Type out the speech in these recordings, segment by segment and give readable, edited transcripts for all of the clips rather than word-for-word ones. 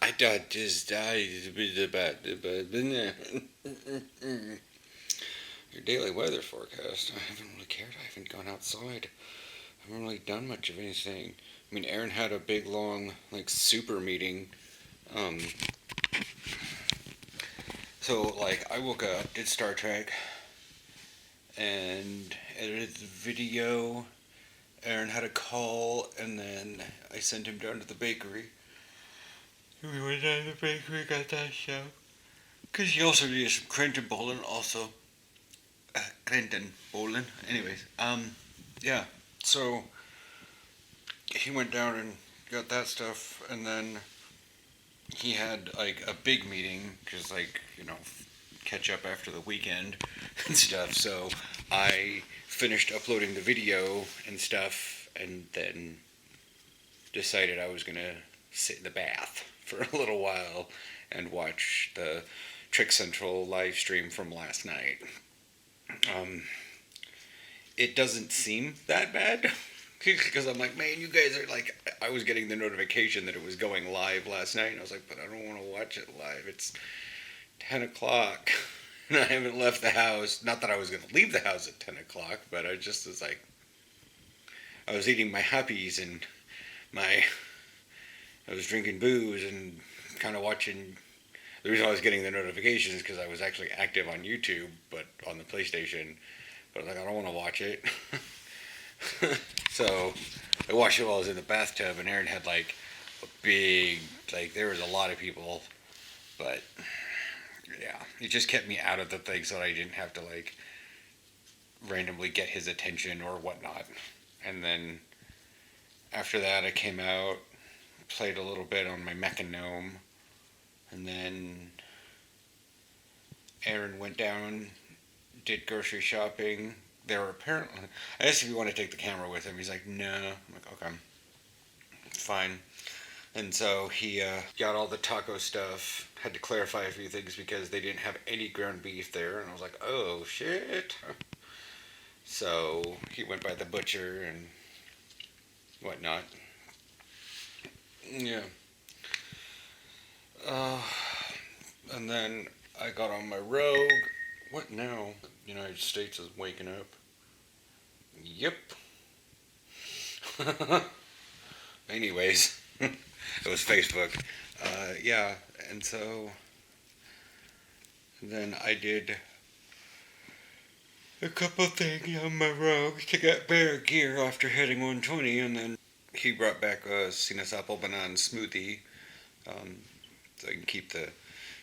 I thought just died. Your daily weather forecast. I haven't really cared. I haven't gone outside. I haven't really done much of anything. I mean, Aaron had a big, long, like, super meeting. Um, so, like, I woke up, did Star Trek, and edited the video. Aaron had a call, and then I sent him down to the bakery. We went down to the bakery, got that stuff. Because he also did some Clinton bowling, also. Clinton bowling. Anyways, yeah. So he went down and got that stuff, and then he had like a big meeting because, like, catch up after the weekend and stuff. So I finished uploading the video and stuff, and then decided I was gonna sit in the bath for a little while and watch the Trick Central live stream from last night. Um, it doesn't seem that bad because I'm like, man, you guys are like, I was getting the notification that it was going live last night, and I was like, but I don't want to watch it live. It's 10 o'clock, and I haven't left the house. Not that I was going to leave the house at 10 o'clock, but I just was like, I was eating my Happies and I was drinking booze and kind of watching. The reason I was getting the notifications is because I was actually active on YouTube, but on the PlayStation. But I was like, I don't want to watch it. So I watched it while I was in the bathtub, and Aaron had like a big, like, there was a lot of people, but yeah, it just kept me out of the thing so that I didn't have to like randomly get his attention or whatnot. And then after that, I came out, played a little bit on my Mechanome, and then Aaron went down, did grocery shopping. There were apparently, I asked if he wanted to take the camera with him. He's like, no. I'm like, okay, fine. And so he got all the taco stuff. Had to clarify a few things because they didn't have any ground beef there. And I was like, oh, shit. So he went by the butcher and whatnot. Yeah. Uh, and then I got on my Rogue. What now? The United States is waking up. Yep. Anyways, it was Facebook. Yeah, and so then I did a couple things on my Rogue to get better gear after hitting 120, and then he brought back a sinus apple banana smoothie, so I can keep the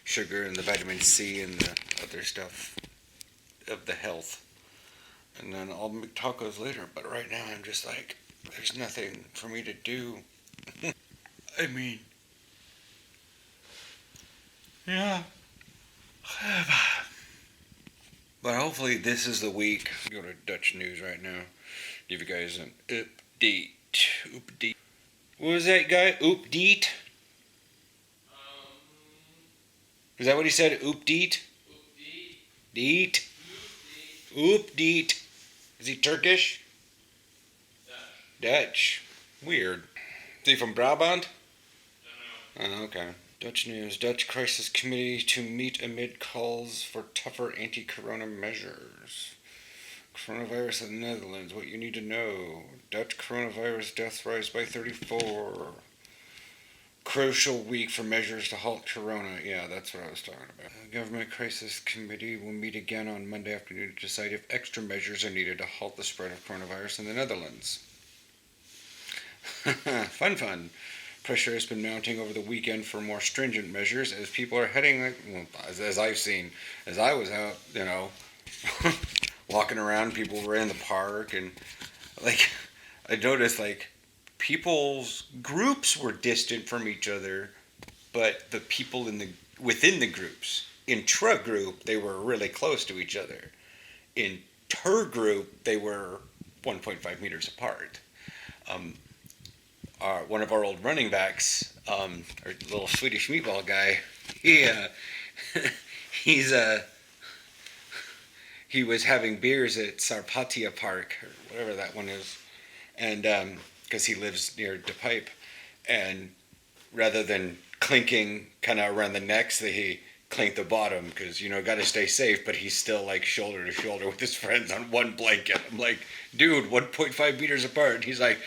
sugar and the vitamin C and the other stuff of the health. And then I'll make tacos later, but right now I'm just like, there's nothing for me to do. I mean, yeah. But hopefully this is the week. Go to Dutch news right now. Give you guys an update. Update. What was that guy? Update? Is that what he said? Update? Deet? Update. Is he Turkish? Dutch. Weird. Is he from Brabant? Oh, okay. Dutch news. Dutch crisis committee to meet amid calls for tougher anti-corona measures. Coronavirus in the Netherlands. What you need to know. Dutch coronavirus deaths rise by 34. Crucial week for measures to halt corona. Yeah, that's what I was talking about. The government crisis committee will meet again on Monday afternoon to decide if extra measures are needed to halt the spread of coronavirus in the Netherlands. Fun. Pressure has been mounting over the weekend for more stringent measures as people are heading, well, as I've seen, as I was out, walking around, people were in the park, and like, I noticed like people's groups were distant from each other, but the people within the groups, intra-group, they were really close to each other. Inter-group, they were 1.5 meters apart. One of our old running backs, our little Swedish meatball guy, he was having beers at Sarpatia Park, or whatever that one is, and because he lives near De Pipe, and rather than clinking kind of around the neck, so he clinked the bottom because got to stay safe. But he's still like shoulder to shoulder with his friends on one blanket. I'm like, dude, 1.5 meters apart. He's like,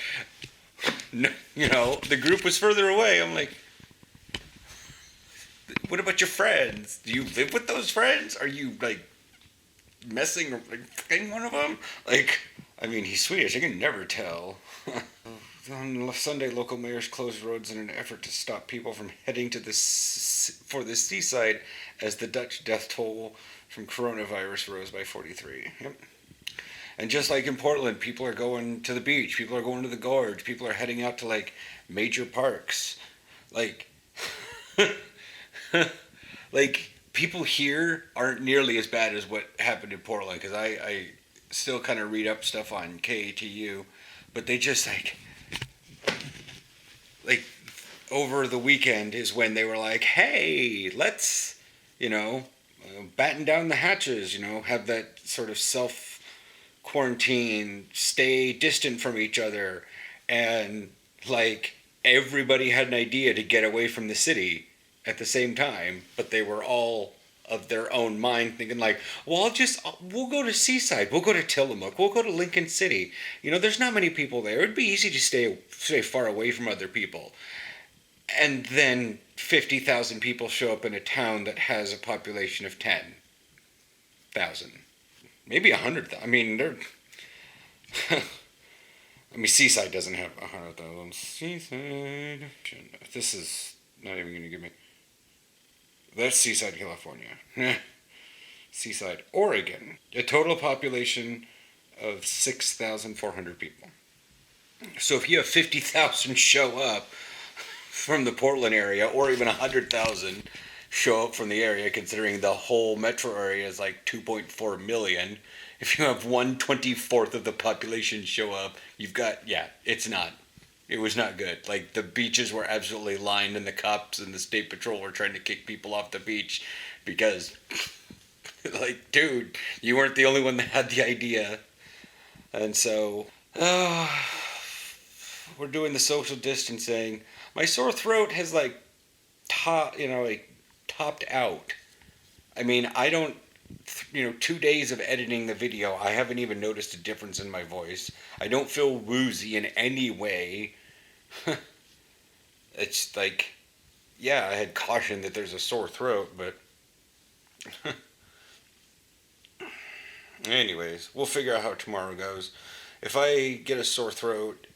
no, the group was further away. I'm like, what about your friends? Do you live with those friends? Are you like messing or like fucking one of them? Like, I mean, he's Swedish. I can never tell. On Sunday, local mayors closed roads in an effort to stop people from heading to for the seaside as the Dutch death toll from coronavirus rose by 43. Yep. And just like in Portland, people are going to the beach, people are going to the gorge, people are heading out to like major parks. Like, like people here aren't nearly as bad as what happened in Portland, because I still kind of read up stuff on KATU, but they just like over the weekend is when they were like, hey, let's, batten down the hatches, have that sort of self quarantine, stay distant from each other. And like everybody had an idea to get away from the city at the same time, but they were all of their own mind thinking like, well, we'll go to Seaside, we'll go to Tillamook, we'll go to Lincoln City. There's not many people there. It'd be easy to stay far away from other people. And then 50,000 people show up in a town that has a population of 10,000. Maybe 100,000. I mean, Seaside doesn't have 100,000. Seaside. This is not even going to give me... That's Seaside, California. Seaside, Oregon. A total population of 6,400 people. So if you have 50,000 show up from the Portland area, or even 100,000 show up from the area, considering the whole metro area is like 2.4 million, if you have 1/24 of the population show up, you've got, it was not good. Like, the beaches were absolutely lined, and the cops and the state patrol were trying to kick people off the beach because, like, dude, you weren't the only one that had the idea. And so, we're doing the social distancing. My sore throat has, like, topped out. I mean, I don't, 2 days of editing the video, I haven't even noticed a difference in my voice. I don't feel woozy in any way. It's like, yeah, I had cautioned that there's a sore throat, but anyways, we'll figure out how tomorrow goes. If I get a sore throat,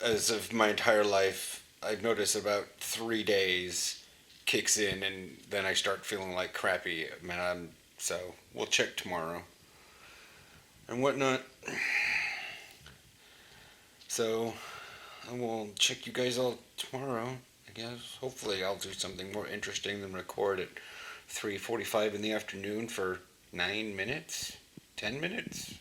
as of my entire life, I've noticed about 3 days kicks in, and then I start feeling like crappy, man. So we'll check tomorrow and whatnot. So I will check you guys all tomorrow, I guess. Hopefully I'll do something more interesting than record at 3:45 in the afternoon for 9 minutes, 10 minutes.